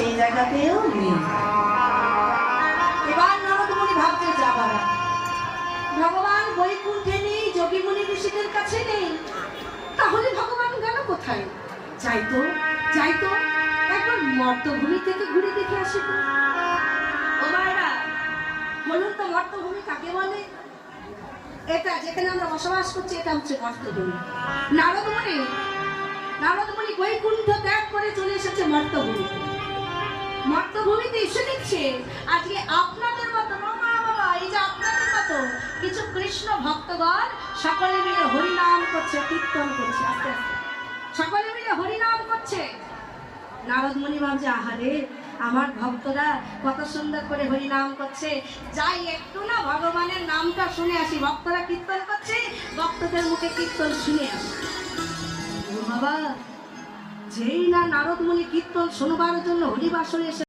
সেই জায়গাতেও নেই। এবার নারদমুনি ভাবছে যাবার ভগবান বৈকুণ্ঠে নেই, যোগীমুনি ঋষিদের কাছে নেই, তাহলে ভগবান গেল কোথায়? যাইতো যাইতো একবার মর্তভূমি থেকে ঘুরে দেখে আসি তো। ও মায়েরা বলুন তো মর্তভূমি কাকে বলে? এটা যেখানে আমরা বসবাস করছি এটা হচ্ছে মর্তভূমি। নারদমুনি বৈকুণ্ঠ ত্যাগ করে চলে এসেছে মর্তভূমিতে। মর্তভূমিতে এসে দেখছে আজকে আপনাদের মতো বাবা, এই যে আপনাদের মতো কিছু কৃষ্ণ ভক্তগণ সকলে মিলে হরিনাম করছে, কীর্তন করছে, আস্তে আস্তে সকলে মিলে হরিনাম করছে। নারদমুনি ভাবছে আহারে আমার ভক্তরা কত সুন্দর করে হরিনাম করছে, যাই একটু না ভগবানের নামটা শুনে আসি। ভক্তরা কীর্তন করছে, ভক্তদের মুখে কীর্তন শুনে আসি। বাবা যেই না নারদমুনি কীর্তন শোনবার জন্য হরিবাসরে এসে